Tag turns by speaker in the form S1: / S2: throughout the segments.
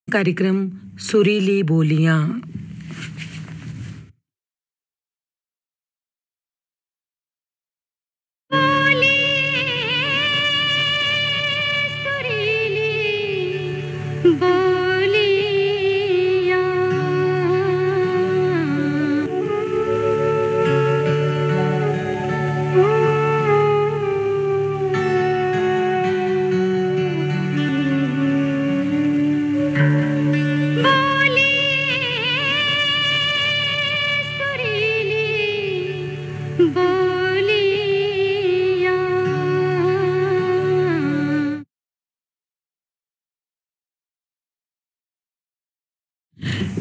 S1: कार्यक्रम सुरीली बोलियां।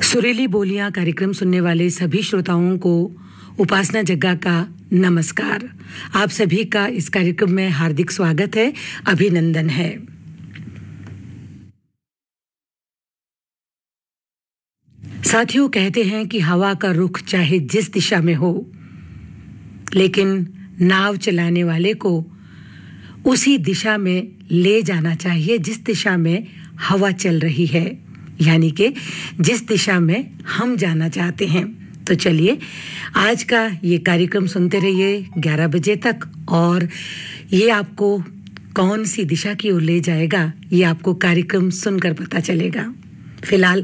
S1: सुरीली बोलियां कार्यक्रम सुनने वाले सभी श्रोताओं को उपासना जग्गा का नमस्कार। आप सभी का इस कार्यक्रम में हार्दिक स्वागत है, अभिनंदन है। साथियों, कहते हैं कि हवा का रुख चाहे जिस दिशा में हो, लेकिन नाव चलाने वाले को उसी दिशा में ले जाना चाहिए जिस दिशा में हवा चल रही है, यानी कि जिस दिशा में हम जाना चाहते हैं। तो चलिए आज का ये कार्यक्रम सुनते रहिए 11 बजे तक, और ये आपको कौन सी दिशा की ओर ले जाएगा ये आपको कार्यक्रम सुनकर पता चलेगा। फिलहाल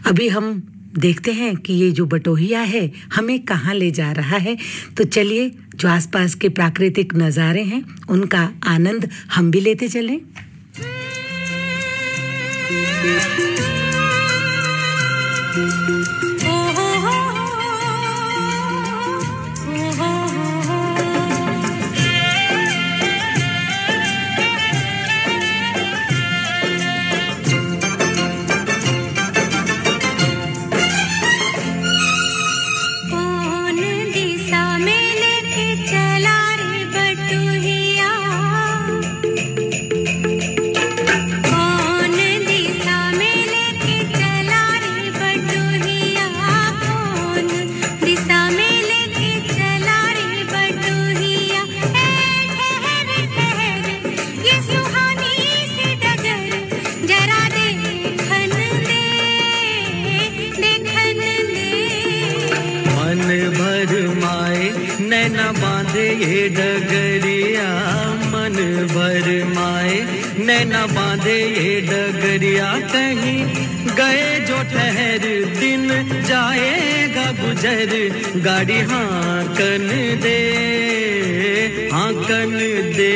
S1: अभी हम देखते हैं कि ये जो बटोहिया है हमें कहाँ ले जा रहा है। तो चलिए जो आसपास के प्राकृतिक नज़ारे हैं उनका आनंद हम भी लेते चलें।
S2: ये डगरिया मन भर माए, नैना बांधे ये डगरिया, कहीं गए जो ठहर दिन जाएगा गुजर, गाड़ी हाँकन दे, हाँकन दे।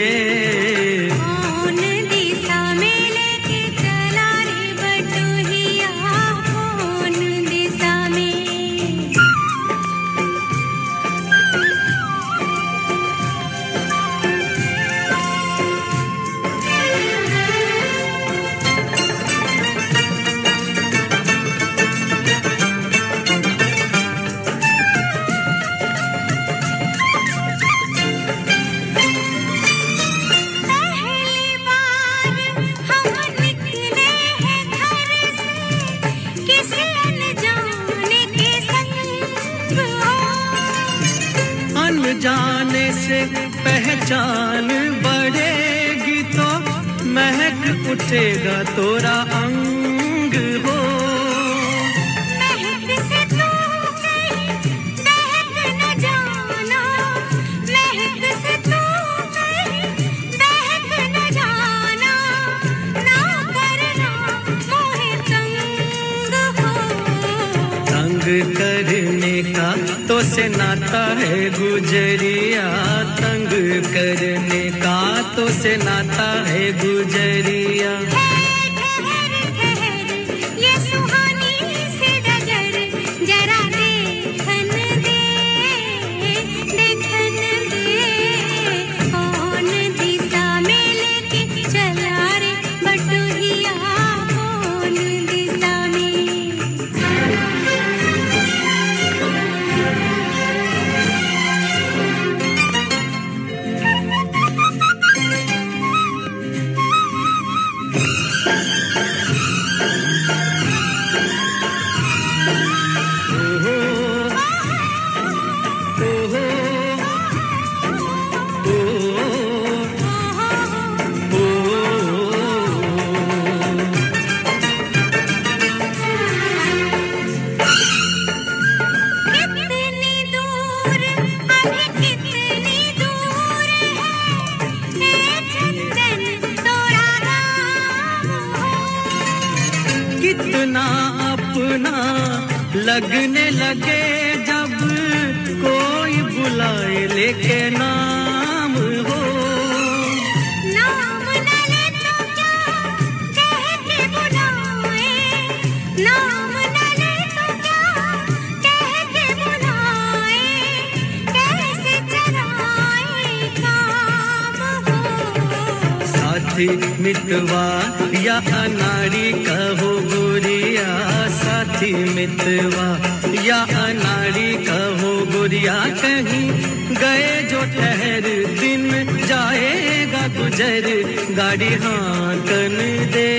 S2: जाने से पहचान बढ़ेगी तो महक उठेगा तोरा अंग हो। महक से तू कहीं बहक न जाना, महक से तू कहीं बहक न जाना, ना करना मोहे तंग हो। तंग करने का तो से नाता है गुजरिया, तंग करने का तो से नाता है गुजरिया। ये सुहानी सी डगर जरा देखन दे, देखन दे, कौन दिशा में लेके चला रे बटुहिया, कौन दिशा में।
S3: कितना अपना लगने लगे जब कोई बुलाए लेके नाम हो
S2: नाम न ले तो क्या कह के बुलाए नाम न ले तो क्या कह के बुलाए कैसे चलाए काम हो
S3: साथी मितवा या अनाड़ी कहो गोरिया साथी मितवा या अनाड़ी कहो गोरिया कहीं गए जो ठहर दिन जाएगा गुजर गाड़ी हांकन दे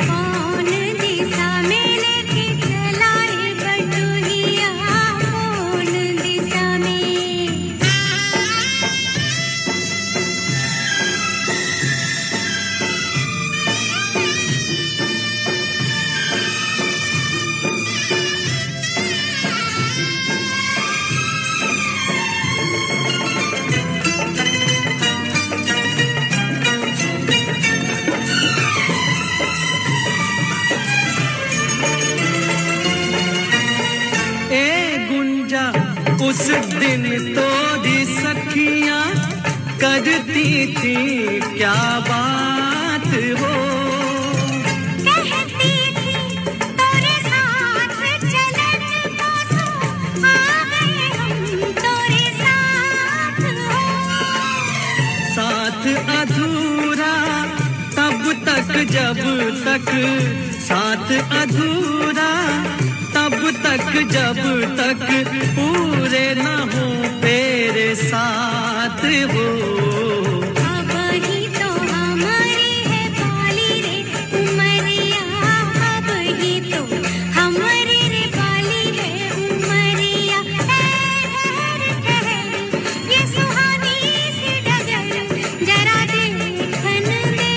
S2: कौन दिशा में लेके चला रे बटुहिया कौन दिशा में
S3: उस दिन तोरी सखियां करती थी क्या बात हो
S2: कहती थी तोरे साथ चलन को सो आ गए हम तोरे साथ हो
S3: साथ अधूरा तब तक जब तक साथ अधूरा तब तक जब तक पूरे न हो तेरे साथ हो
S2: अब ही तो हमारी है बाली रे उमरिया अब ही तो हमारी रे बाली है उमरिया ठहर ये सुहानी सी डगर जरा देखन दे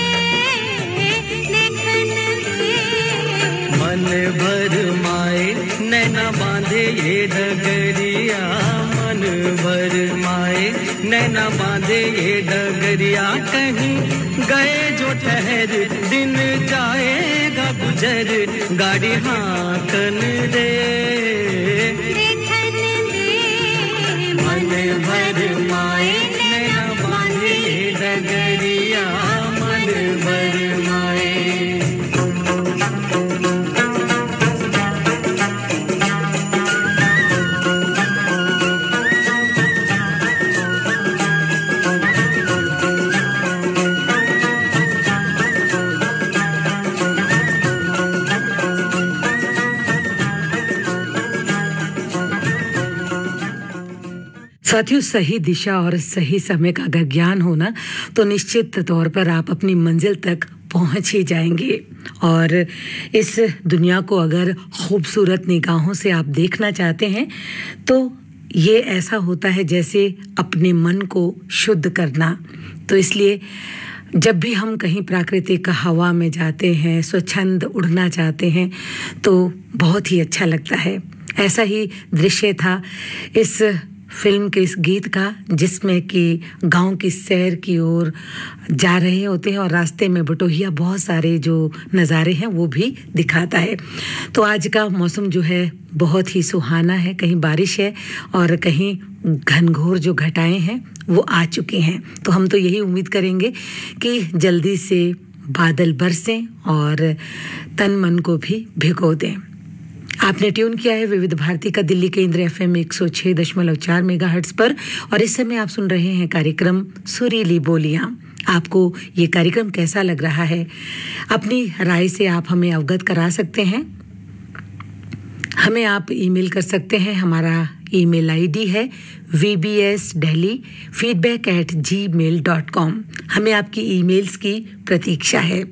S3: मन भर माए नैना बांधे ये डगरिया मन भर माए नैना बांधे ये डगरिया कहीं गए जो ठहर दिन जाएगा गुजर गाड़ी हांकन दे मन भर माए नैना बांधे ये डगरिया मन भर माए
S1: साथियों, सही दिशा और सही समय का अगर ज्ञान हो ना तो निश्चित तौर पर आप अपनी मंजिल तक पहुंच ही जाएंगे। और इस दुनिया को अगर खूबसूरत निगाहों से आप देखना चाहते हैं तो ये ऐसा होता है जैसे अपने मन को शुद्ध करना। तो इसलिए जब भी हम कहीं प्राकृतिक हवा में जाते हैं, स्वच्छंद उड़ना चाहते हैं तो बहुत ही अच्छा लगता है। ऐसा ही दृश्य था इस फिल्म के इस गीत का, जिसमें कि गांव की सैर की ओर जा रहे होते हैं और रास्ते में बटोहिया बहुत सारे जो नज़ारे हैं वो भी दिखाता है। तो आज का मौसम जो है बहुत ही सुहाना है, कहीं बारिश है और कहीं घनघोर जो घटाएं हैं वो आ चुकी हैं। तो हम तो यही उम्मीद करेंगे कि जल्दी से बादल बरसें और तन मन को भी भिगो दें। आपने ट्यून किया है विविध भारती का दिल्ली केंद्र FM 106.4 मेगाहर्ट्ज पर और इस समय आप सुन रहे हैं कार्यक्रम सुरीली बोलियां। आपको ये कार्यक्रम कैसा लग रहा है? अपनी राय से आप हमें अवगत करा सकते हैं। हमें आप ईमेल कर सकते हैं। हमारा ईमेल आईडी है vbsdelhi@feedback@gmail.com। हमें आपकी ईमेल्स की प्रतीक्षा है।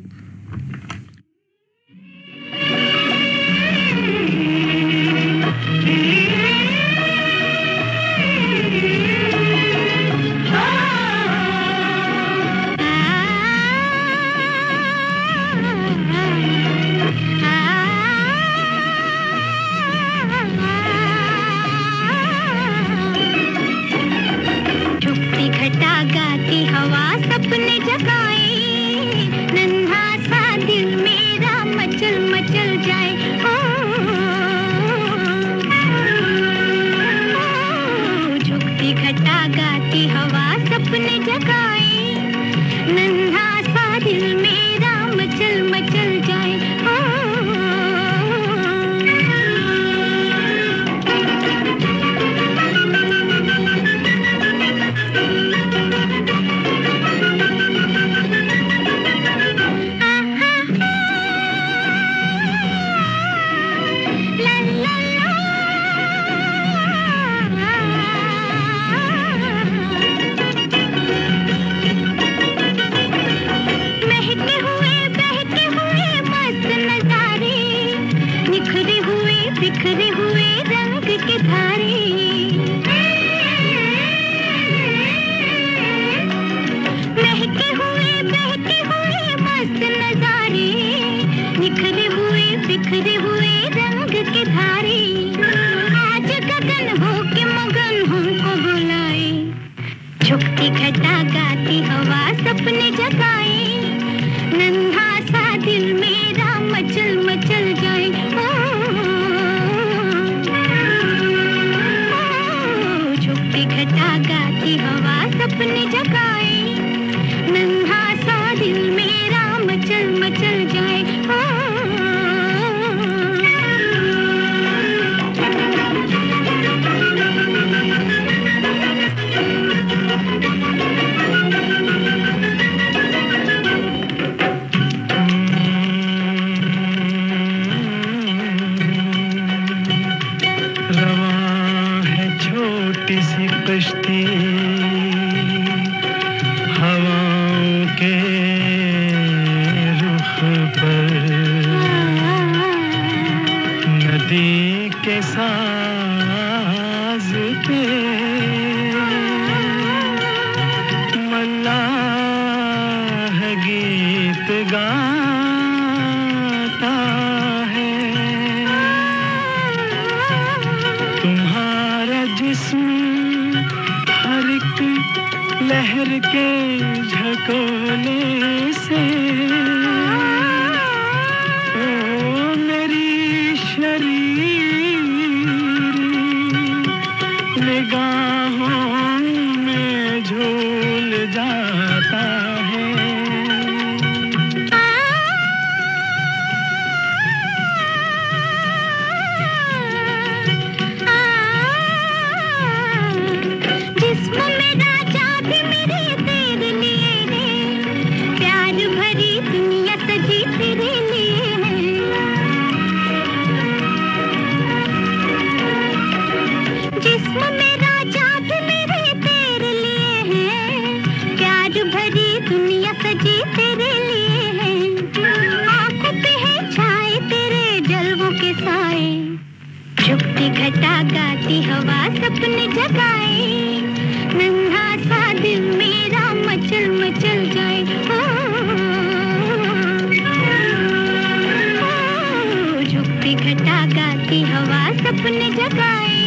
S2: छुपती घटा गाती हवा सपने जगाए नन्हा निखरे हुए रंग के धारे आज गगन हो के मगन हमको बुलाए झुकती घटा गाती हवा सपने जगाए नन्हा सा दिल मेरा मचल मचल जाए झुकती घटा गाती हवा सपने जगाए नन्हा सा दिल मेरा मचल मचल जाए
S3: कश्ती हवाओं के रुख पर नदी के साज पे मल्लाह गीत गाता है तुम्हारा जिस्म लहर के झकोले से ओ मेरी शरीर निगाहों में झूल जाता है घटा गाती हवा सपने जगाए नन्हा सा दिल मेरा मचल मचल जाए झुकती घटा गाती हवा सपने जगाए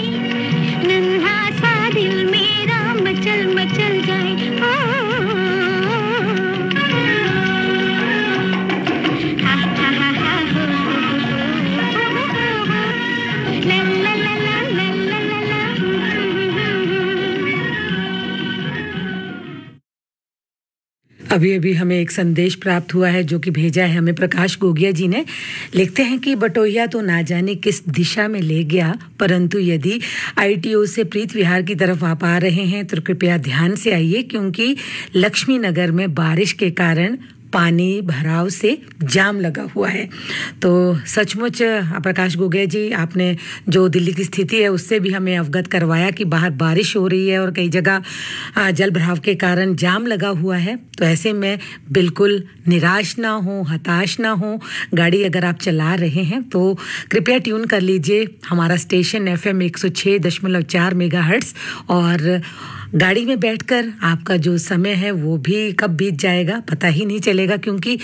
S3: नन्हा सा दिल मेरा मचल मचल जाए
S1: अभी अभी हमें एक संदेश प्राप्त हुआ है जो कि भेजा है हमें प्रकाश गोगिया जी ने। लिखते हैं कि बटोहिया तो ना जाने किस दिशा में ले गया, परंतु यदि ITO से प्रीत विहार की तरफ आप आ रहे हैं तो कृपया ध्यान से आइए, क्योंकि लक्ष्मी नगर में बारिश के कारण पानी भराव से जाम लगा हुआ है। तो सचमुच प्रकाश गोगिया जी, आपने जो दिल्ली की स्थिति है उससे भी हमें अवगत करवाया कि बाहर बारिश हो रही है और कई जगह जल भराव के कारण जाम लगा हुआ है। तो ऐसे में बिल्कुल निराश ना हो, हताश ना हो। गाड़ी अगर आप चला रहे हैं तो कृपया ट्यून कर लीजिए हमारा स्टेशन FM 106.4 मेगाहर्ट्ज़, और गाड़ी में बैठकर आपका जो समय है वो भी कब बीत जाएगा पता ही नहीं चलेगा, क्योंकि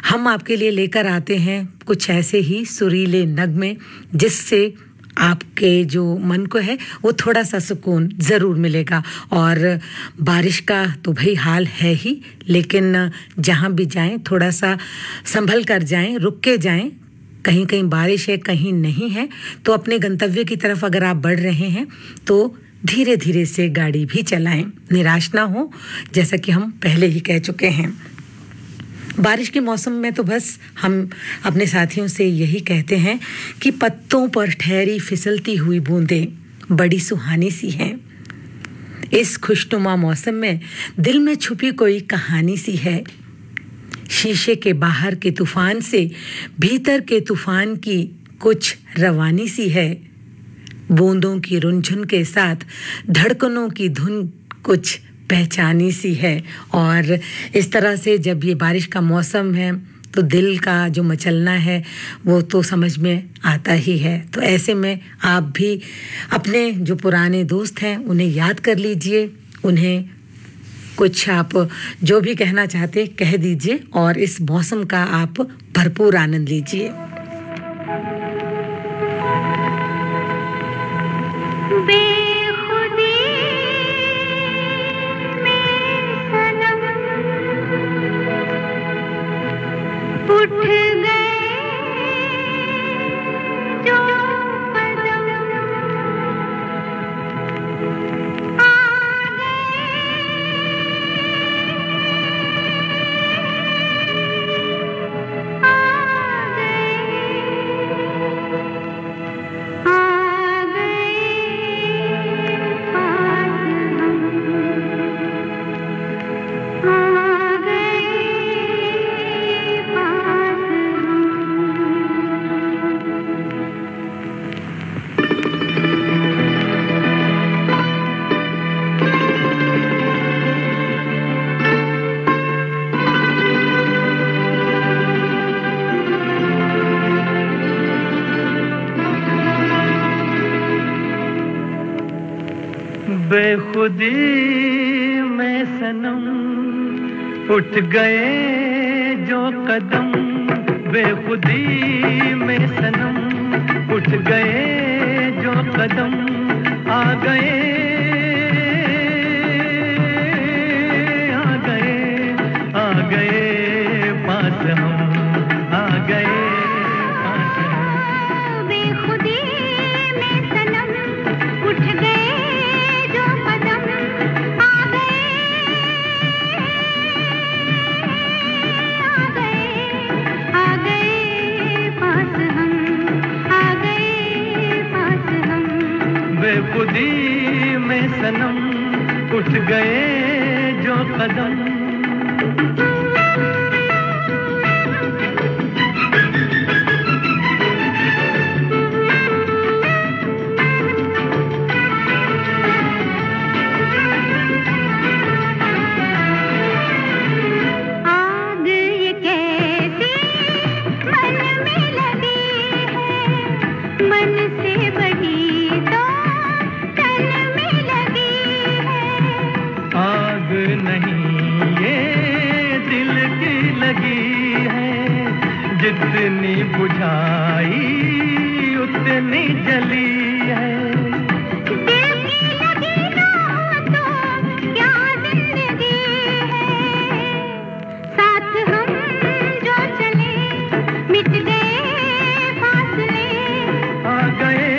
S1: हम आपके लिए लेकर आते हैं कुछ ऐसे ही सुरीले नगमे जिससे आपके जो मन को है वो थोड़ा सा सुकून ज़रूर मिलेगा। और बारिश का तो भाई हाल है ही, लेकिन जहाँ भी जाएं थोड़ा सा संभल कर जाएं, रुक के जाएं। कहीं कहीं बारिश है, कहीं नहीं है, तो अपने गंतव्य की तरफ अगर आप बढ़ रहे हैं तो धीरे धीरे से गाड़ी भी चलाएं, निराश ना हो, जैसा कि हम पहले ही कह चुके हैं। बारिश के मौसम में तो बस हम अपने साथियों से यही कहते हैं कि पत्तों पर ठहरी फिसलती हुई बूंदें बड़ी सुहानी सी हैं। इस खुशनुमा मौसम में दिल में छुपी कोई कहानी सी है। शीशे के बाहर के तूफान से भीतर के तूफान की कुछ रवानी सी है। बूंदों की रुनझुन के साथ धड़कनों की धुन कुछ पहचानी सी है। और इस तरह से जब ये बारिश का मौसम है तो दिल का जो मचलना है वो तो समझ में आता ही है। तो ऐसे में आप भी अपने जो पुराने दोस्त हैं उन्हें याद कर लीजिए, उन्हें कुछ आप जो भी कहना चाहते कह दीजिए और इस मौसम का आप भरपूर आनंद लीजिए।
S2: बेखुदी में सनम उठ गए जो कदम
S4: बेखुदी में सनम उठ गए जो कदम बेखुदी में सनम उठ गए जो कदम आ गए पास हम आ गए पास हम
S2: बेखुदी में सनम उठ गए
S4: बेखुदी में सनम उठ गए जो कदम
S2: आग ये कैसी मन में लगी है मन से बड़ी
S4: नहीं ये दिल की लगी है जितनी बुझाई उतनी जली है
S2: दिल की लगी ना हो तो क्या जिंदगी है साथ हम जो चले मिट गए फासले
S4: आ गए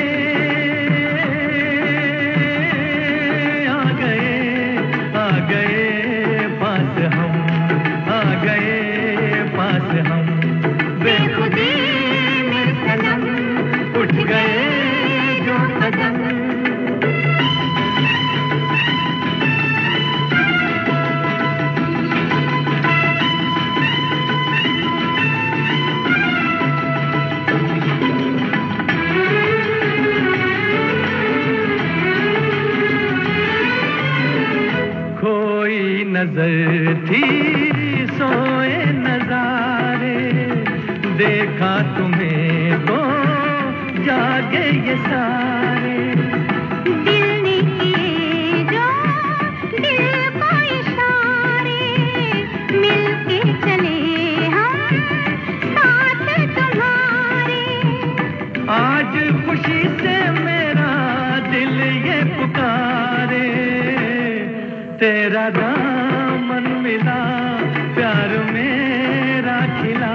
S4: बेखुदी में सनम उठ गए जो कदम खोई नजर थी सोए नजारे देखा तुम्हें तो जागे ये सारे
S2: दिल ने किए जो दिल को इशारे मिलके चले हम साथ तुम्हारे
S4: आज खुशी से मेरा दिल ये पुकारे तेरा दामन मिला प्यार मेरा खिला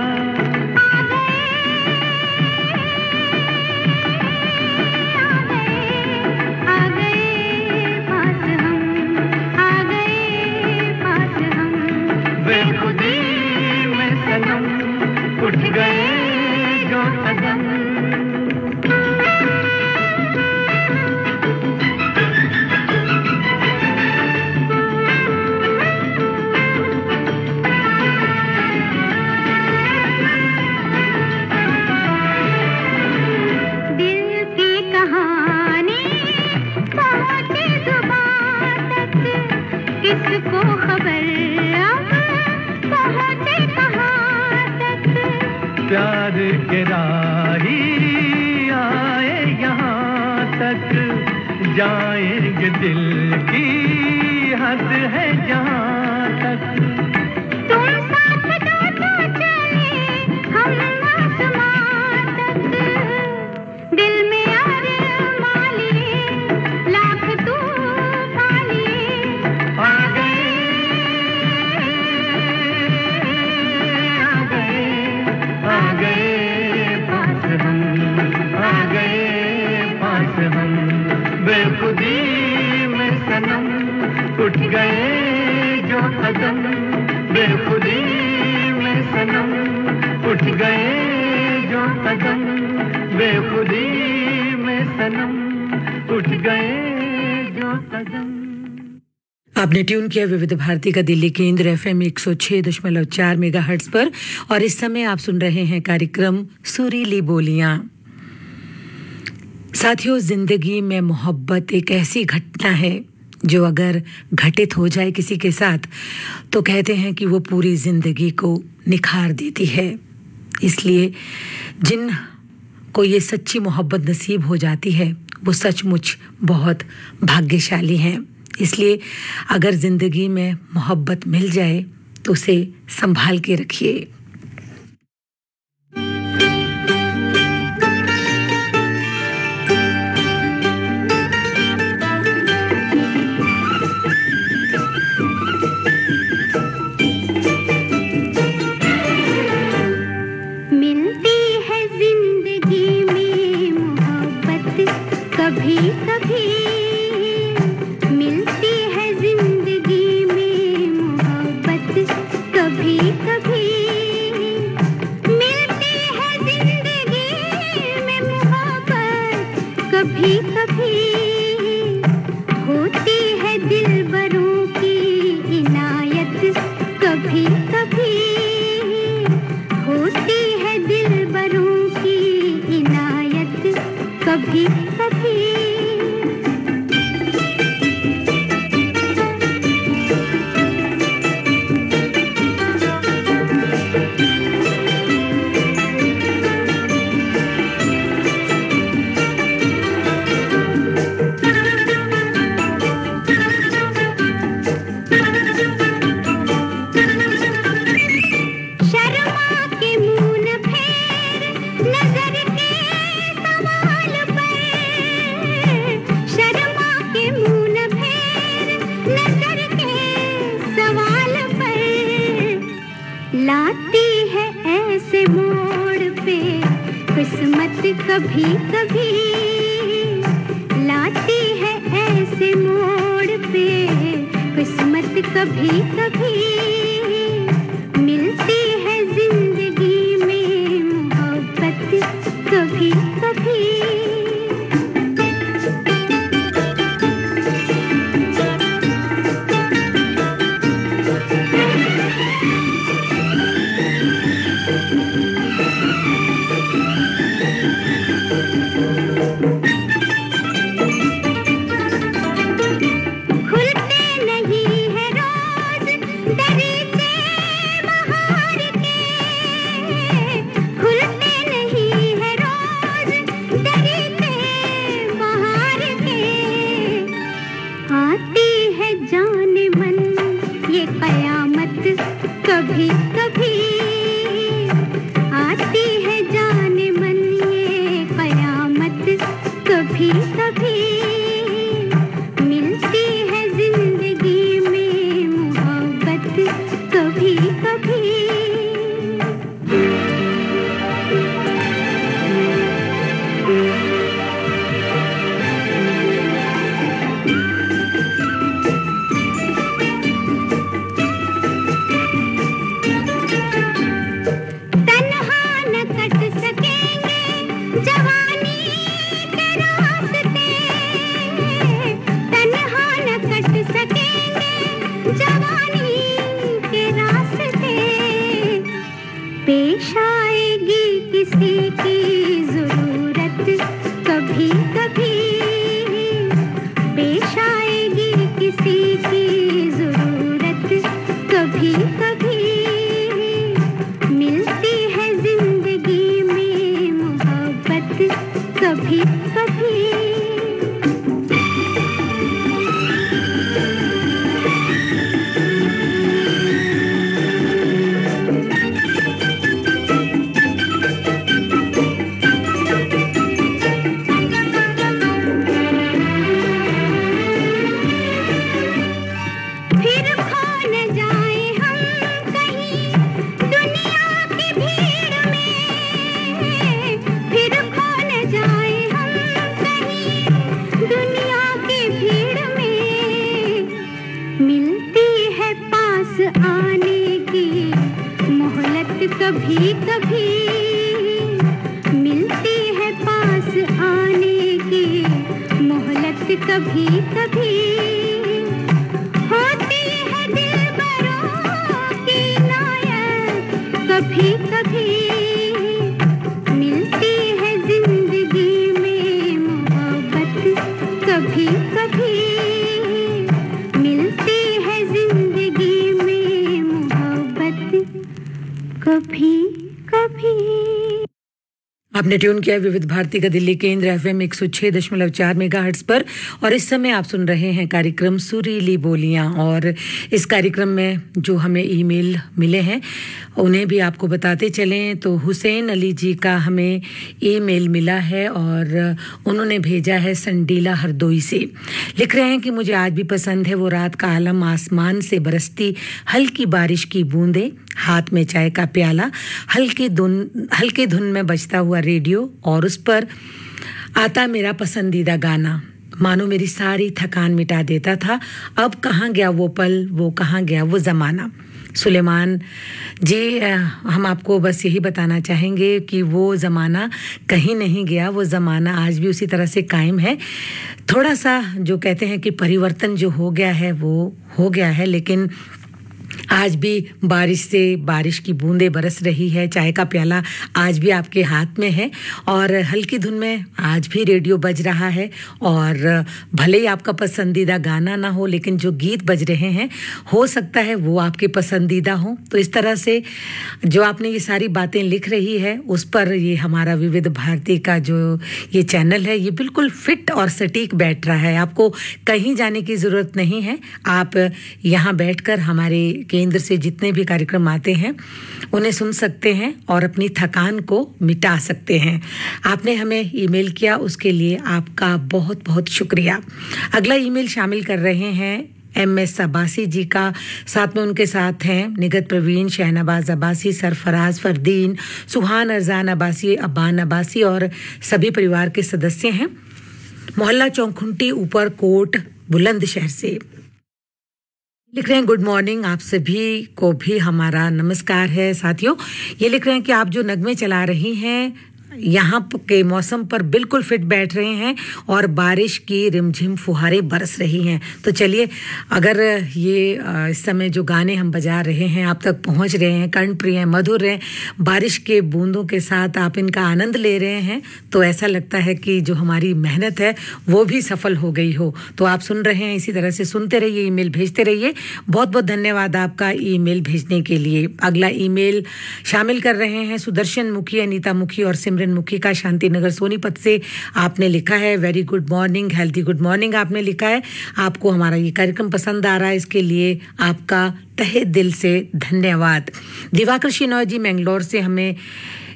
S4: बेखुदी में सनम उठ गए जो कदम
S2: किसको खबर अब पहुंचे कहां तक
S4: प्यार के राही आए यहाँ तक जाएंगे दिल की हद है जहाँ तक
S3: तुम साथ दो तो चले हम आसमां तक दिल में अरमान लिए लाख तूफान लिए
S4: आ गए पास हम आ गए पास हम बेखुदी में सनम उठ गए जो कदम बेखुदी में सनम उठ गए जो कदम बेखुदी में सनम उठ गए जो कदम।
S1: आपने ट्यून किया विविध भारती का दिल्ली केंद्र FM 106.4 मेगाहर्ट्ज पर और इस समय आप सुन रहे हैं कार्यक्रम सुरीली बोलियां। साथियों, जिंदगी में मोहब्बत एक ऐसी घटना है जो अगर घटित हो जाए किसी के साथ तो कहते हैं कि वो पूरी जिंदगी को निखार देती है। इसलिए जिन को ये सच्ची मोहब्बत नसीब हो जाती है वो सचमुच बहुत भाग्यशाली हैं। इसलिए अगर जिंदगी में मोहब्बत मिल जाए तो उसे संभाल के रखिए।
S3: मिलती है जिंदगी में मोहब्बत कभी कभी कभी कभी लाती है ऐसे मोड़ पे किस्मत कभी कभी मिलती है जिंदगी में मोहब्बत कभी कभी। कभी कभी आती है जाने मन ये कयामत कभी कभी मिलती है जिंदगी में मोहब्बत कभी कभी। पेश आएगी किसी की जरूरत कभी कभी पेश आएगी किसी की जरूरत कभी कभी मिलती है जिंदगी में मोहब्बत कभी कभी।
S2: कभी कभी मिलती है पास आने की मोहलत, कभी कभी होती है दिलबरों की नायक, कभी कभी मिलती है जिंदगी में मोहब्बत, कभी कभी मिलती है जिंदगी में मोहब्बत, कभी कभी।
S1: आपने ट्यून किया विविध भारती का दिल्ली केंद्र एफएम 106.4 मेगाहर्ट्ज पर और इस समय आप सुन रहे हैं कार्यक्रम सुरीली बोलियां। और इस कार्यक्रम में जो हमें ईमेल मिले हैं उन्हें भी आपको बताते चलें। तो हुसैन अली जी का हमें ईमेल मिला है और उन्होंने भेजा है संडीला हरदोई से। लिख रहे हैं कि मुझे आज भी पसंद है वो रात का आलम, आसमान से बरसती हल्की बारिश की बूंदें, हाथ में चाय का प्याला, हल्के धुन में बजता हुआ रेडियो और उस पर आता मेरा पसंदीदा गाना, मानो मेरी सारी थकान मिटा देता था। अब कहाँ गया वो पल, वो कहाँ गया वो ज़माना। सुलेमान जी, हम आपको बस यही बताना चाहेंगे कि वो ज़माना कहीं नहीं गया, वो ज़माना आज भी उसी तरह से कायम है। थोड़ा सा जो कहते हैं कि परिवर्तन जो हो गया है वो हो गया है, लेकिन आज भी बारिश की बूंदें बरस रही है, चाय का प्याला आज भी आपके हाथ में है और हल्की धुन में आज भी रेडियो बज रहा है। और भले ही आपका पसंदीदा गाना ना हो, लेकिन जो गीत बज रहे हैं हो सकता है वो आपके पसंदीदा हो। तो इस तरह से जो आपने ये सारी बातें लिख रही है उस पर ये हमारा विविध भारती का जो ये चैनल है ये बिल्कुल फिट और सटीक बैठ रहा है। आपको कहीं जाने की ज़रूरत नहीं है, आप यहाँ बैठकर हमारे केंद्र से जितने भी कार्यक्रम आते हैं उन्हें सुन सकते हैं और अपनी थकान को मिटा सकते हैं। आपने हमें ईमेल किया, उसके लिए आपका बहुत बहुत शुक्रिया। अगला ईमेल शामिल कर रहे हैं MS अब्बासी जी का, साथ में उनके साथ हैं निगत प्रवीण, शहनाबाज अब्बासी, सरफराज फरदीन, सुहान अरजान अब्बासी, अब्बान अब्बासी और सभी परिवार के सदस्य हैं। मोहल्ला चौखुंटी, ऊपर कोट, बुलंदशहर से लिख रहे हैं गुड मॉर्निंग। आप सभी को भी हमारा नमस्कार है। साथियों, ये लिख रहे हैं कि आप जो नगमे चला रही हैं यहाँ के मौसम पर बिल्कुल फिट बैठ रहे हैं और बारिश की रिमझिम फुहारें बरस रही हैं। तो चलिए, अगर ये इस समय जो गाने हम बजा रहे हैं आप तक पहुँच रहे हैं, कर्णप्रिय, मधुर हैं, बारिश के बूंदों के साथ आप इनका आनंद ले रहे हैं, तो ऐसा लगता है कि जो हमारी मेहनत है वो भी सफल हो गई हो। तो आप सुन रहे हैं, इसी तरह से सुनते रहिए, ईमेल भेजते रहिए। बहुत बहुत धन्यवाद आपका ईमेल भेजने के लिए। अगला ईमेल शामिल कर रहे हैं सुदर्शन मुखी, अनीता मुखी और सिमरन मुखी का, शांतिनगर सोनीपत से। आपने लिखा है very good morning, healthy good morning आपने लिखा है। आपको हमारा ये कार्यक्रम पसंद आ रहा है, इसके लिए आपका तहे दिल से धन्यवाद। दिवाकर शिनोय जी मैंगलोर से हमें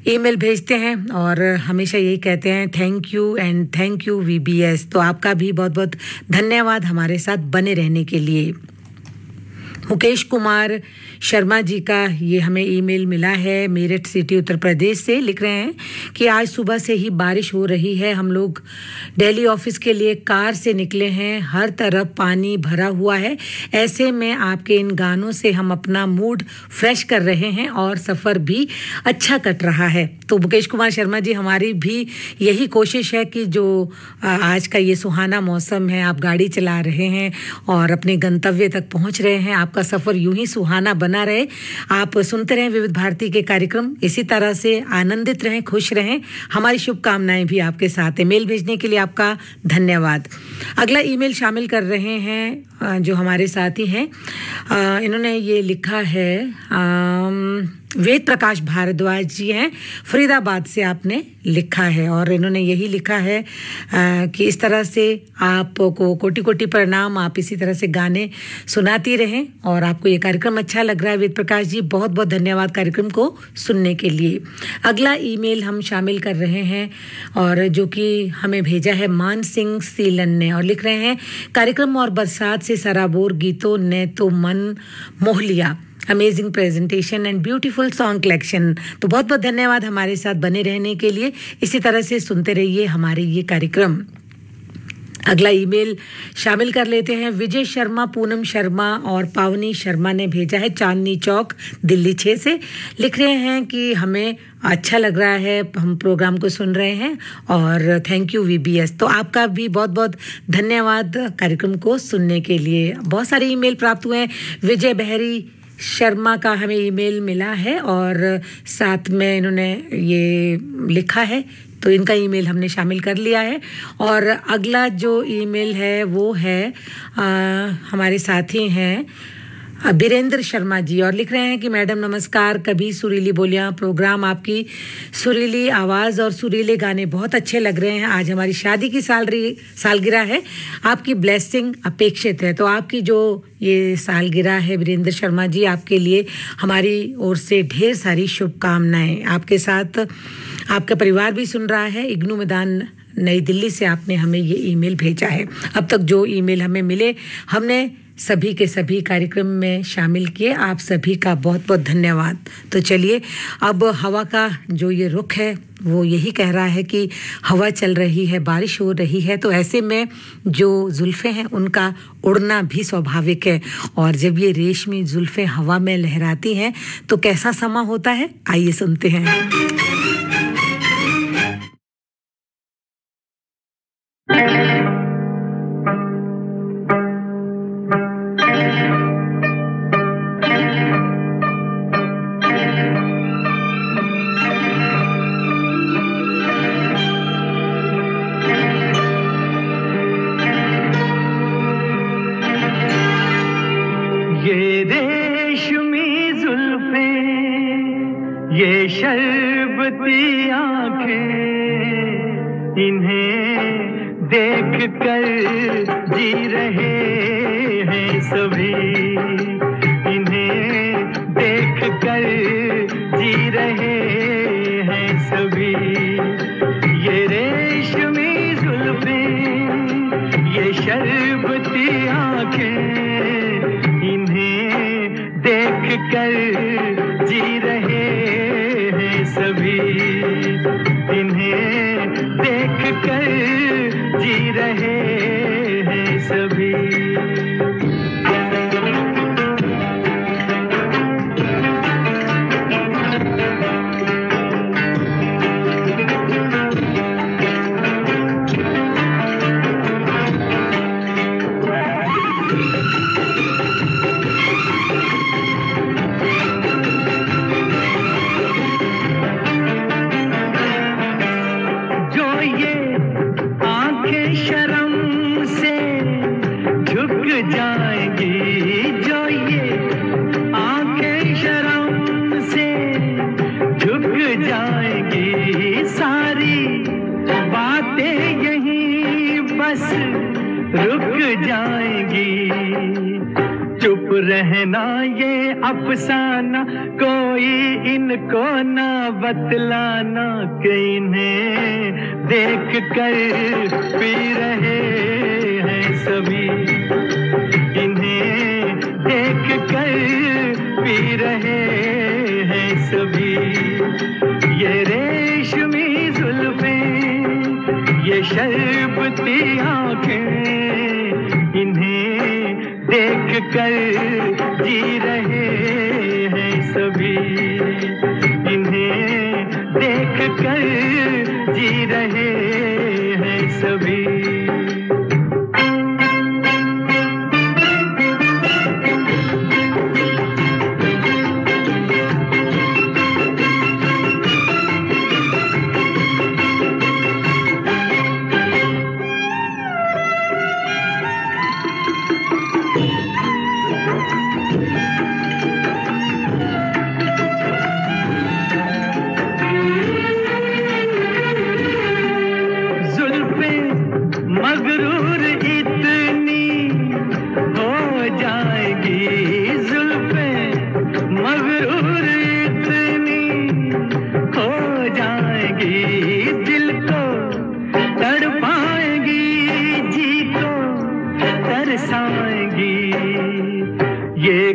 S1: ईमेल भेजते हैं और हमेशा यही कहते हैं thank you and thank you VBS। तो आपका भी बहुत बहुत धन्यवाद हमारे साथ बने रहने के लिए। मुकेश कुमार शर्मा जी का ये हमें ईमेल मिला है मेरठ सिटी उत्तर प्रदेश से। लिख रहे हैं कि आज सुबह से ही बारिश हो रही है, हम लोग दिल्ली ऑफिस के लिए कार से निकले हैं, हर तरफ पानी भरा हुआ है। ऐसे में आपके इन गानों से हम अपना मूड फ्रेश कर रहे हैं और सफ़र भी अच्छा कट रहा है। तो मुकेश कुमार शर्मा जी, हमारी भी यही कोशिश है कि जो आज का ये सुहाना मौसम है, आप गाड़ी चला रहे हैं और अपने गंतव्य तक पहुंच रहे हैं, आपका सफ़र यूं ही सुहाना बना रहे। आप सुनते रहें विविध भारती के कार्यक्रम, इसी तरह से आनंदित रहें, खुश रहें। हमारी शुभकामनाएं भी आपके साथ है। मेल भेजने के लिए आपका धन्यवाद। अगला ईमेल शामिल कर रहे हैं जो हमारे साथी हैं, इन्होंने ये लिखा है, वेद प्रकाश भारद्वाज जी हैं, फरीदाबाद से आपने लिखा है और इन्होंने यही लिखा है कि इस तरह से आपको कोटि कोटि प्रणाम, आप इसी तरह से गाने सुनाती रहें और आपको ये कार्यक्रम अच्छा लग रहा है। वेद प्रकाश जी, बहुत बहुत धन्यवाद कार्यक्रम को सुनने के लिए। अगला ईमेल हम शामिल कर रहे हैं और जो कि हमें भेजा है मान सिंह सीलन ने, और लिख रहे हैं कार्यक्रम और बरसात से सराबोर गीतों ने तो मन मोह लिया, amazing presentation and beautiful song collection. तो बहुत बहुत धन्यवाद हमारे साथ बने रहने के लिए। इसी तरह से सुनते रहिए हमारे ये कार्यक्रम। अगला ईमेल शामिल कर लेते हैं। विजय शर्मा, पूनम शर्मा और पावनी शर्मा ने भेजा है चांदनी चौक दिल्ली 6 से। लिख रहे हैं कि हमें अच्छा लग रहा है, हम प्रोग्राम को सुन रहे हैं और थैंक यू VBS। तो आपका भी बहुत बहुत धन्यवाद कार्यक्रम को सुनने के लिए। बहुत सारे ईमेल प्राप्त हुए हैं। विजय बहरी शर्मा का हमें ईमेल मिला है और साथ में इन्होंने ये लिखा है, तो इनका ईमेल हमने शामिल कर लिया है। और अगला जो ईमेल है वो है हमारे साथी हैं बीरेंद्र शर्मा जी और लिख रहे हैं कि मैडम नमस्कार, कभी सुरीली बोलियां प्रोग्राम, आपकी सुरीली आवाज़ और सुरीले गाने बहुत अच्छे लग रहे हैं। आज हमारी शादी की सालगिरह है, आपकी ब्लेसिंग अपेक्षित है। तो आपकी जो ये सालगिरह है बीरेंद्र शर्मा जी, आपके लिए हमारी ओर से ढेर सारी शुभकामनाएं। आपके साथ आपका परिवार भी सुन रहा है। इग्नू मैदान नई दिल्ली से आपने हमें ये ईमेल भेजा है। अब तक जो ईमेल हमें मिले हमने सभी के सभी कार्यक्रम में शामिल किए। आप सभी का बहुत बहुत धन्यवाद। तो चलिए, अब हवा का जो ये रुख है वो यही कह रहा है कि हवा चल रही है, बारिश हो रही है, तो ऐसे में जो जुल्फ़ें हैं उनका उड़ना भी स्वाभाविक है। और जब ये रेशमी जुल्फ़ें हवा में लहराती हैं तो कैसा समा होता है, आइए सुनते हैं।
S4: ये शर्बती आँखें, इन्हें देख कर जी रहे हैं सभी, इन्हें देख कर जी रहे हैं सभी। ये रेशमी जुल्फ़ें, ये शर्बती आँखें, इन्हें देख कर जी रहे सभी, इन्हें देख कर जी रहे हैं सभी। रहना ये अफसाना, कोई इनको ना बतलाना, कि इन्हें देख कर पी रहे हैं सभी, इन्हें देख कर पी रहे हैं सभी। ये रेशमी जुल्फ़ें, ये शर्बती आँखें, इन्हें देख कर जी रहे हैं सभी, इन्हें देख कर जी रहे हैं सभी।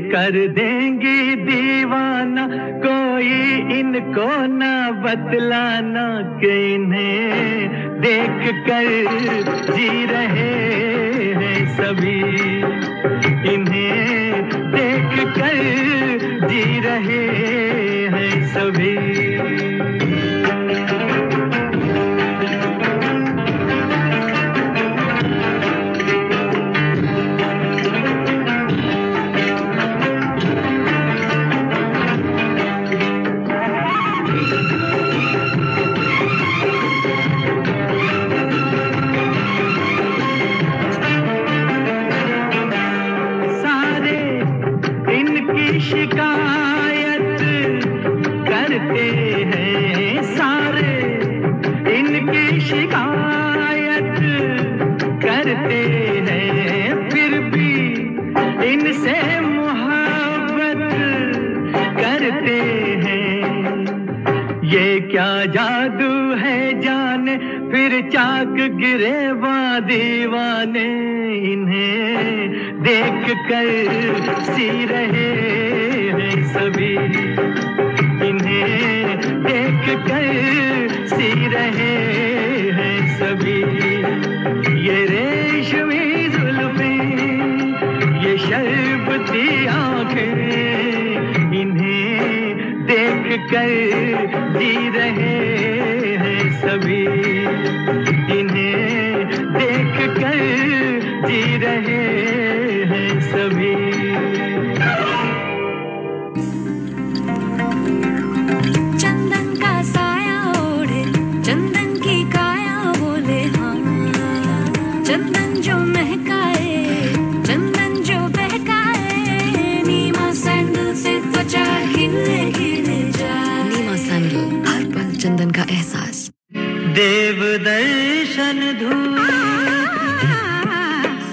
S4: कर देंगी दीवाना, कोई इनको ना बतलाना कि इन्हें देख कर जी रहे हैं सभी, इन्हें देख कर जी रहे हैं सभी। शिकायत करते हैं सारे, इनकी शिकायत करते हैं, फिर भी इनसे मोहब्बत करते हैं। ये क्या जादू है जाने, फिर चाक गिरे दीवाने, इन्हें देख कर सी रहे हैं सभी, इन्हें देख कर सी रहे हैं सभी। ये रेशमी जुल्फें, ये शर्बती आंखें, इन्हें देख कर जी रहे हैं सभी, इन्हें देख कर जी रहे हैं सभी।
S3: चंदन का साया ओढ़े, चंदन की काया बोले हाँ, चंदन जो महकाए, चंदन जो बहकाए, नीमा सैंडल से त्वचा खिले खिले जाए। नीमा सैंडल, हर पल चंदन का एहसास।
S4: देव दर्शन धूप,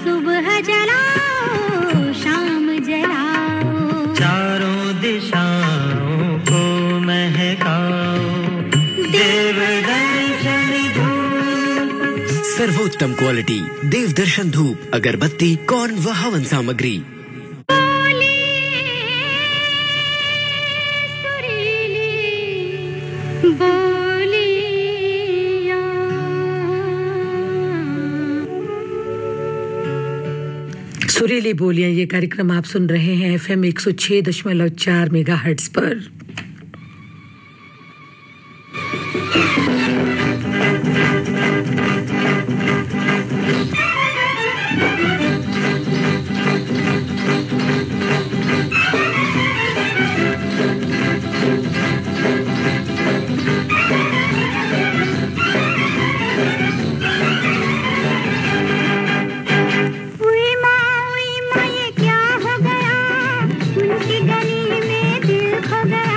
S2: सुबह जलाओ शाम जलाओ,
S4: चारों दिशाओं को महकाओ, देव दर्शन धूप।
S5: सर्वोत्तम क्वालिटी देव दर्शन धूप, अगरबत्ती, कौन व हवन सामग्री।
S1: सुरीली बोलियां, ये कार्यक्रम आप सुन रहे हैं FM 106.4 मेगाहर्ट्ज पर।
S2: ये क्या हो गया, उनकी गली में दिल खो गया।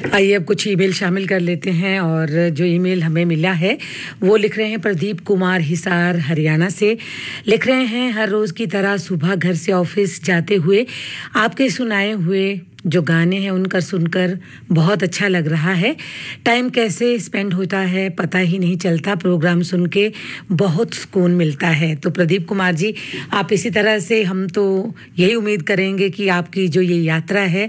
S1: आइए अब कुछ ईमेल शामिल कर लेते हैं। और जो ईमेल हमें मिला है वो लिख रहे हैं प्रदीप कुमार हिसार हरियाणा से। लिख रहे हैं, हर रोज़ की तरह सुबह घर से ऑफिस जाते हुए आपके सुनाए हुए जो गाने हैं उनका सुनकर बहुत अच्छा लग रहा है। टाइम कैसे स्पेंड होता है पता ही नहीं चलता, प्रोग्राम सुन के बहुत सुकून मिलता है। तो प्रदीप कुमार जी, आप इसी तरह से, हम तो यही उम्मीद करेंगे कि आपकी जो ये यात्रा है,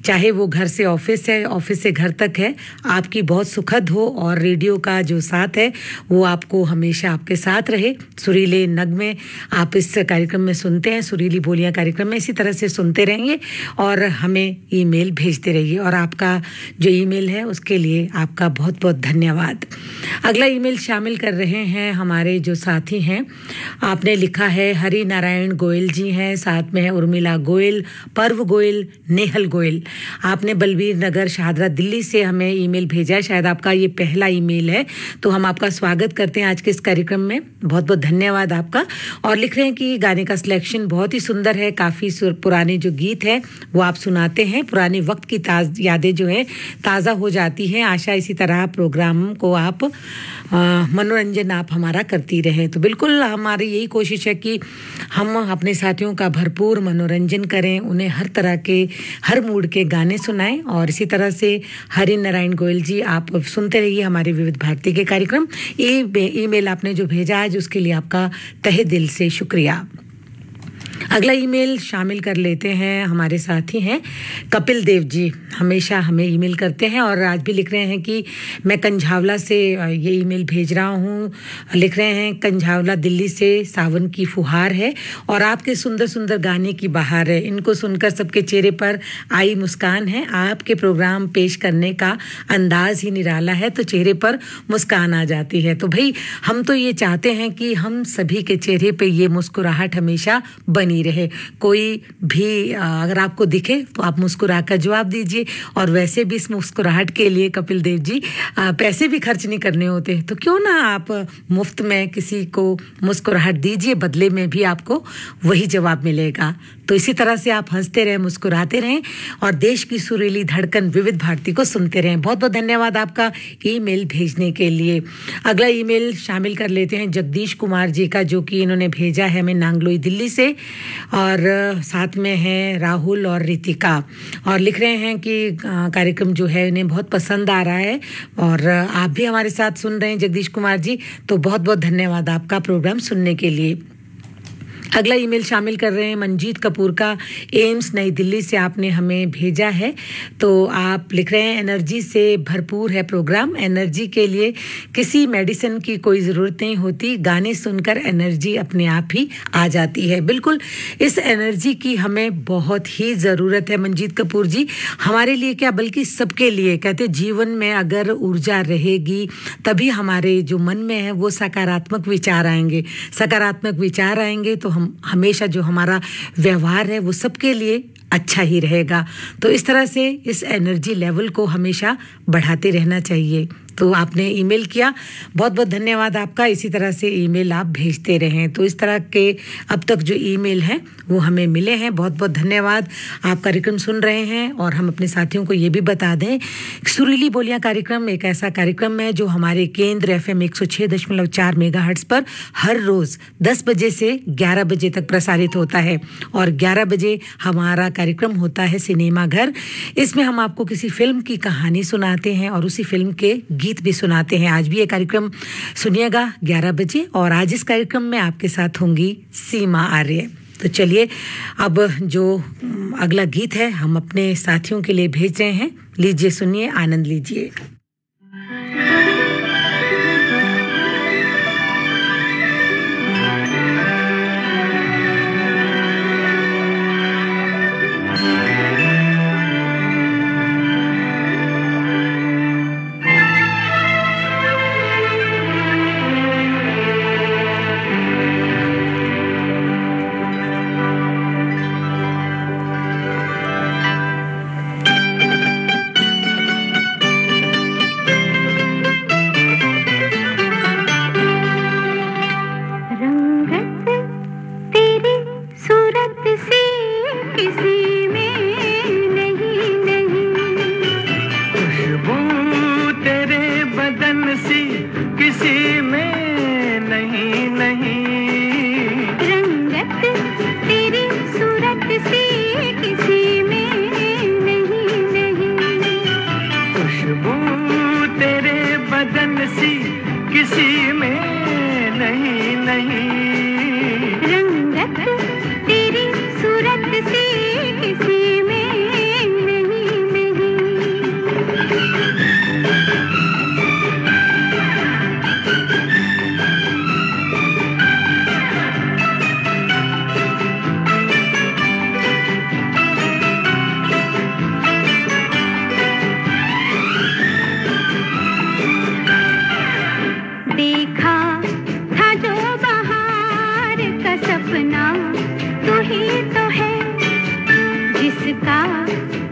S1: चाहे वो घर से ऑफिस है, ऑफिस से घर तक है, आपकी बहुत सुखद हो और रेडियो का जो साथ है वो आपको हमेशा आपके साथ रहे। सुरीले नगमे आप इस कार्यक्रम में सुनते हैं, सुरीली बोलियां कार्यक्रम में इसी तरह से सुनते रहेंगे और हमें ईमेल भेजते रहिए। और आपका जो ईमेल है उसके लिए आपका बहुत बहुत धन्यवाद। अगला ईमेल शामिल कर रहे हैं हमारे जो साथी हैं। आपने लिखा है हरि नारायण गोयल जी हैं, साथ में है उर्मिला गोयल, पर्व गोयल, नेहल गोयल। आपने बलबीर नगर शहादरा दिल्ली से हमें ईमेल भेजा है, शायद आपका ये पहला ईमेल है, तो हम आपका स्वागत करते हैं आज के इस कार्यक्रम में। बहुत बहुत धन्यवाद आपका। और लिख रहे हैं कि गाने का सिलेक्शन बहुत ही सुंदर है, काफ़ी पुराने जो गीत है वो आप सुनाते हैं, पुराने वक्त की यादें जो है ताज़ा हो जाती हैं। आशा इसी तरह प्रोग्राम को आप मनोरंजन आप हमारा करती रहे। तो बिल्कुल हमारी यही कोशिश है कि हम अपने साथियों का भरपूर मनोरंजन करें, उन्हें हर तरह के, हर मूड के गाने सुनाएं। और इसी तरह से हरि नारायण गोयल जी, आप सुनते रहिए हमारे विविध भारती के कार्यक्रम। ईमेल आपने जो भेजा आज उसके लिए आपका तहे दिल से शुक्रिया। अगला ईमेल शामिल कर लेते हैं, हमारे साथी हैं कपिल देव जी, हमेशा हमें ईमेल करते हैं और आज भी लिख रहे हैं कि मैं कंझावला से ये ईमेल भेज रहा हूँ। लिख रहे हैं कंझावला दिल्ली से सावन की फुहार है और आपके सुंदर सुंदर गाने की बहार है, इनको सुनकर सबके चेहरे पर आई मुस्कान है। आपके प्रोग्राम पेश करने का अंदाज ही निराला है तो चेहरे पर मुस्कान आ जाती है। तो भाई हम तो ये चाहते हैं कि हम सभी के चेहरे पे ये मुस्कुराहट हमेशा बनी रहे। कोई भी अगर आपको दिखे तो आप मुस्कुरा कर जवाब दीजिए। और वैसे भी इस मुस्कुराहट के लिए कपिल देव जी पैसे भी खर्च नहीं करने होते, तो क्यों ना आप मुफ्त में किसी को मुस्कुराहट दीजिए, बदले में भी आपको वही जवाब मिलेगा। तो इसी तरह से आप हंसते रहें, मुस्कुराते रहें और देश की सुरीली धड़कन विविध भारती को सुनते रहें। बहुत बहुत धन्यवाद आपका ईमेल भेजने के लिए। अगला ईमेल शामिल कर लेते हैं जगदीश कुमार जी का, जो कि इन्होंने भेजा है हमें नांगलोई दिल्ली से और साथ में है राहुल और रितिका। और लिख रहे हैं कि कार्यक्रम जो है इन्हें बहुत पसंद आ रहा है और आप भी हमारे साथ सुन रहे हैं जगदीश कुमार जी, तो बहुत बहुत धन्यवाद आपका प्रोग्राम सुनने के लिए। अगला ईमेल शामिल कर रहे हैं मनजीत कपूर का, एम्स नई दिल्ली से आपने हमें भेजा है। तो आप लिख रहे हैं एनर्जी से भरपूर है प्रोग्राम, एनर्जी के लिए किसी मेडिसिन की कोई ज़रूरत नहीं होती, गाने सुनकर एनर्जी अपने आप ही आ जाती है। बिल्कुल इस एनर्जी की हमें बहुत ही ज़रूरत है मनजीत कपूर जी, हमारे लिए क्या बल्कि सबके लिए। कहते जीवन में अगर ऊर्जा रहेगी तभी हमारे जो मन में है वो सकारात्मक विचार आएंगे, सकारात्मक विचार आएंगे तो हम हमेशा जो हमारा व्यवहार है वो सबके लिए अच्छा ही रहेगा। तो इस तरह से इस एनर्जी लेवल को हमेशा बढ़ाते रहना चाहिए। तो आपने ईमेल किया, बहुत बहुत धन्यवाद आपका। इसी तरह से ईमेल आप भेजते रहें। तो इस तरह के अब तक जो ईमेल हैं वो हमें मिले हैं, बहुत बहुत धन्यवाद। आप कार्यक्रम सुन रहे हैं और हम अपने साथियों को ये भी बता दें, सुरीली बोलियां कार्यक्रम एक ऐसा कार्यक्रम है जो हमारे केंद्र FM 106.4 मेगाहर्ट्ज पर हर रोज़ 10 बजे से 11 बजे तक प्रसारित होता है। और 11 बजे हमारा कार्यक्रम होता है सिनेमा घर। इसमें हम आपको किसी फिल्म की कहानी सुनाते हैं और उसी फिल्म के गीत भी सुनाते हैं। आज भी ये कार्यक्रम सुनिएगा 11 बजे और आज इस कार्यक्रम में आपके साथ होंगी सीमा आर्य। तो चलिए अब जो अगला गीत है हम अपने साथियों के लिए भेज रहे हैं, लीजिए सुनिए, आनंद लीजिए।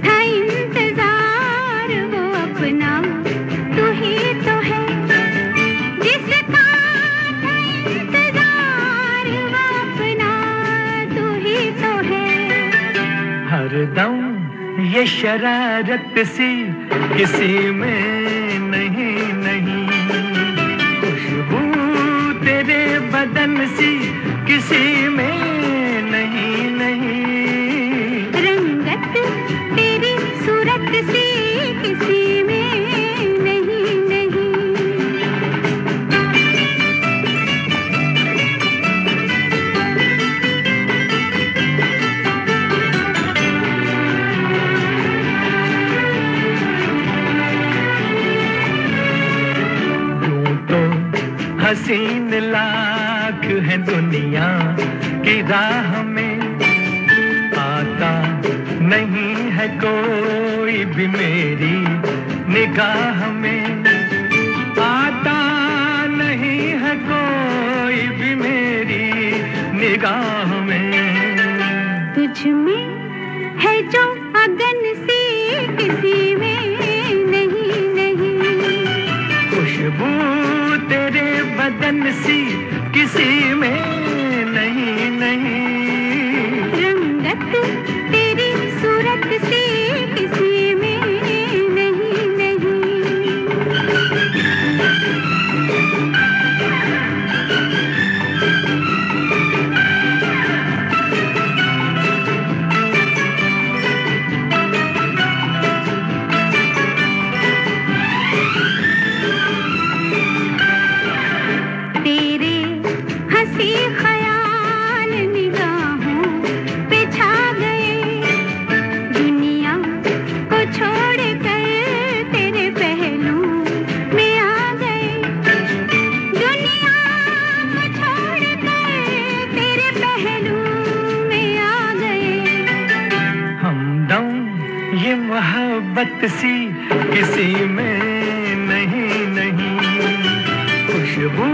S2: था इंतजार वो अपना तू ही तो है जिसका था इंतजार वो अपना तू ही तो है
S4: हरदम ये शरारत सी किसी में नहीं नहीं खुशबू तेरे बदन सी किसी में नहीं नहीं
S2: रंगत तेरी सूरत सी किसी में नहीं नहीं
S4: हसीन लाख है दुनिया की राह में आता नहीं है कोई भी मेरी निगाह में आता नहीं है कोई भी मेरी निगाह में
S2: तुझ में है जो अगन सी किसी में नहीं नहीं
S4: खुशबू तेरे बदन सी किसी में नहीं नहीं
S2: रंगत तेरी सूरत सी किसी में नहीं नहीं तेरे हंसी ख्याल निगाहों पे छा गए दुनिया को छोड़ कर तेरे पहलू में आ गए दुनिया को छोड़ कर तेरे पहलू में आ गए
S4: हमदम ये मोहब्बत सी किसी में नहीं नहीं खुशबू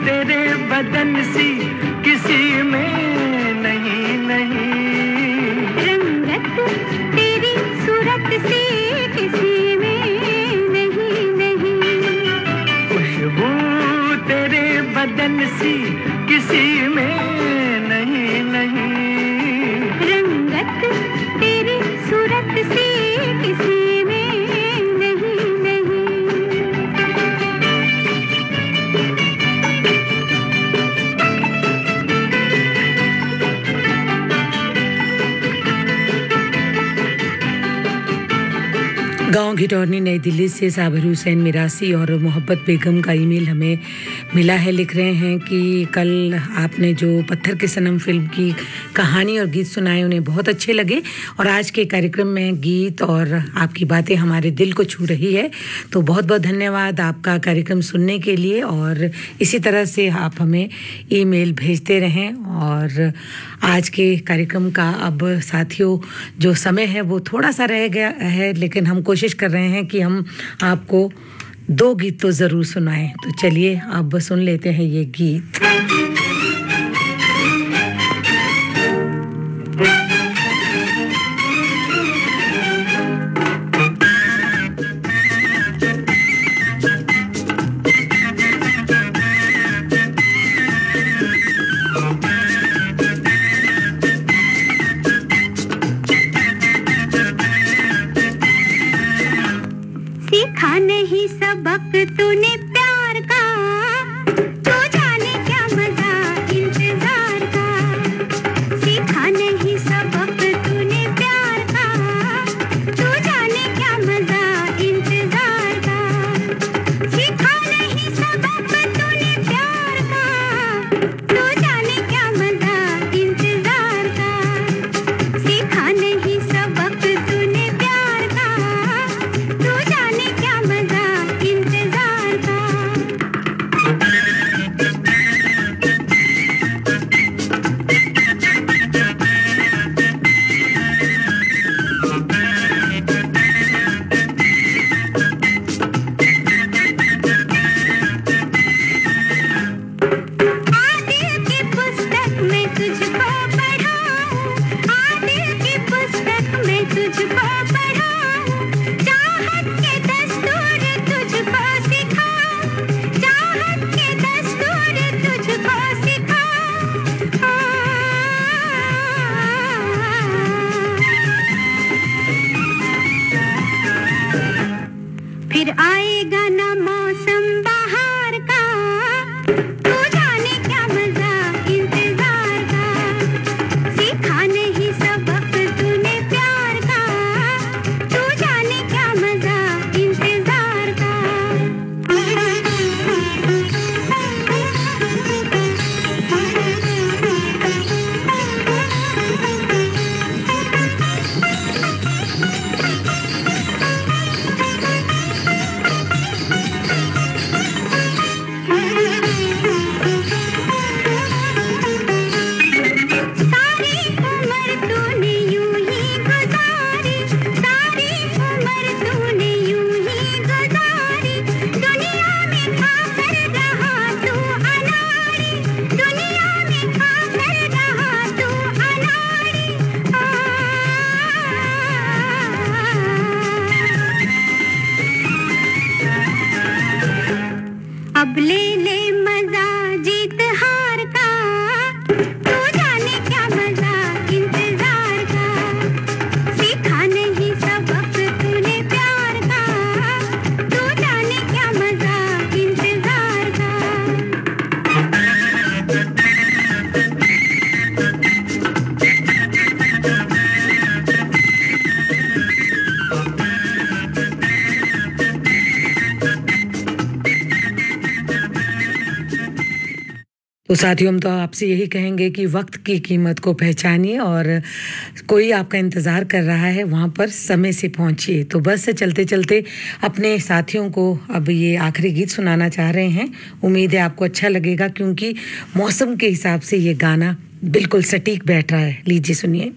S4: तेरे बदन सी किसी में नहीं नहीं
S2: रंगत तेरी सूरत सी किसी में नहीं नहीं
S4: खुशबू तेरे बदन सी किसी में नहीं नहीं
S2: रंगत तेरी सूरत सी किसी में नहीं नहीं
S1: गांव घिटौरनी नई दिल्ली से साबिर हुसैन मिरासी और मोहब्बत बेगम का ईमेल हमें मिला है। लिख रहे हैं कि कल आपने जो पत्थर के सनम फिल्म की कहानी और गीत सुनाए उन्हें बहुत अच्छे लगे और आज के कार्यक्रम में गीत और आपकी बातें हमारे दिल को छू रही है। तो बहुत बहुत धन्यवाद आपका कार्यक्रम सुनने के लिए और इसी तरह से आप हमें ईमेल भेजते रहें। और आज के कार्यक्रम का अब साथियों जो समय है वो थोड़ा सा रह गया है, लेकिन हम कोशिश कर रहे हैं कि हम आपको 2 गीत तो ज़रूर सुनाएं। तो चलिए अब सुन लेते हैं ये गीत।
S2: सीखा नहीं सबक तूने प्यार का तू जाने क्या मजा इंतजार का सीखा नहीं सबक तूने प्यार का तू जाने क्या मजा इंतजार का सीखा नहीं सबक तूने प्यार का तू जाने क्या मजा इंतजार का सीखा नहीं सबक तूने प्यार का तू जाने क्या मजा इंतजार
S1: तो साथियों, हम तो आपसे यही कहेंगे कि वक्त की कीमत को पहचानिए और कोई आपका इंतज़ार कर रहा है वहाँ पर समय से पहुँचिए। तो बस से चलते चलते अपने साथियों को अब ये आखिरी गीत सुनाना चाह रहे हैं। उम्मीद है आपको अच्छा लगेगा, क्योंकि मौसम के हिसाब से ये गाना बिल्कुल सटीक बैठ रहा है। लीजिए सुनिए।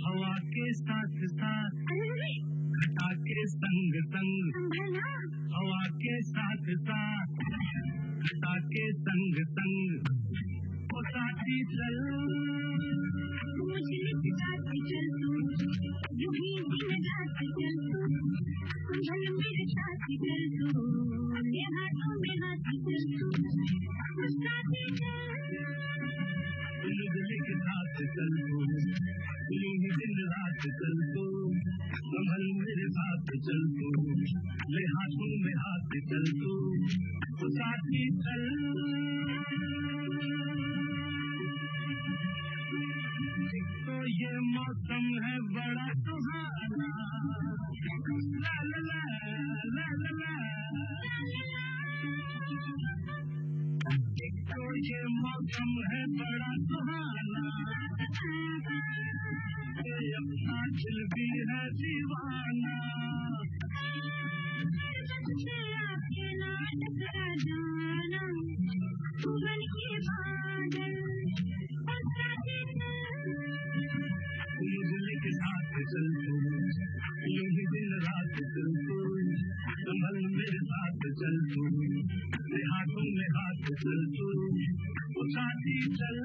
S4: हवा के साथ साथ घटा के संग संग, हवा के साथ साथ घटा के संग संग, ओ साथी चल मुझे साथ चल, यूं ही दिन रात चल, चल मेरे साथ चल तू, ये हाथों में हाथ चल तू, ओ साथी चल दिल के साथ चल तू, यूं ही दिन रात चल तू, संभल मेरे साथ चल तू, ले हाथों में हाथ चल तू, तो साथी चल। तो ये मौसम है बड़ा सुहाना, ला ला ला ला ला ला, तो ये मौसम है बड़ा सुहाना, अपना दिल भी है दीवाना, आपके नाम का जाना, बन के बादल दिल के साथ चल तू, यही दिन रात चल तू, संभल मेरे साथ चल तू, हाथों में हाथ चल तू, साथी चल।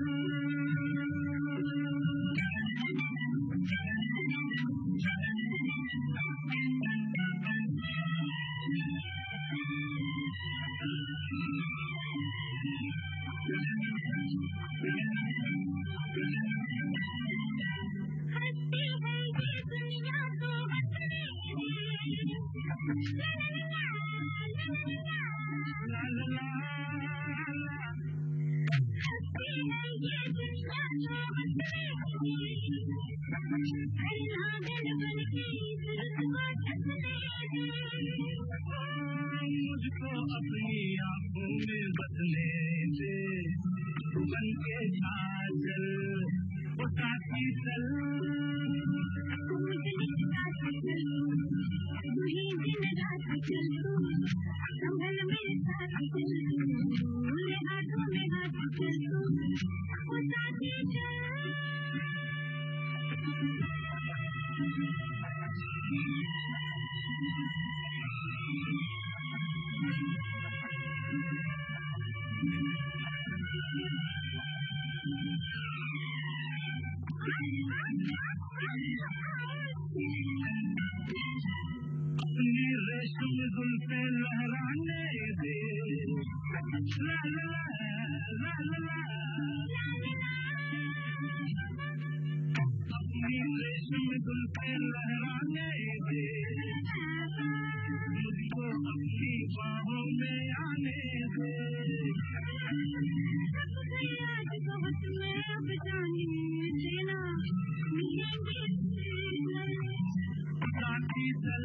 S4: मुझको अपनी आंखों में बदले दे, बन के छाछल, ओ साथी चल, संभल मेरे साथ चल तू, ले हाथों में हाथ चल तू, ओ साथी चल। अपनी रेशम जुल्फे लहराने दे, ला ला ला ला ला, अपनी रेशम जुल्फे लहराने दे, मुझको अपनी बाहों में आने दे, आज बहुत मैं अब जाने देना, साथी चल।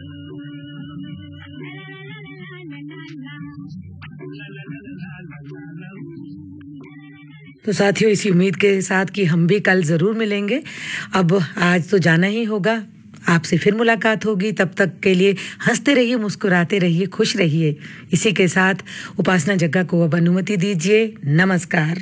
S1: तो साथियों, इसी उम्मीद के साथ कि हम भी कल ज़रूर मिलेंगे। अब आज तो जाना ही होगा, आपसे फिर मुलाकात होगी। तब तक के लिए हंसते रहिए, मुस्कुराते रहिए, खुश रहिए। इसी के साथ उपासना जग्गा को अब अनुमति दीजिए। नमस्कार।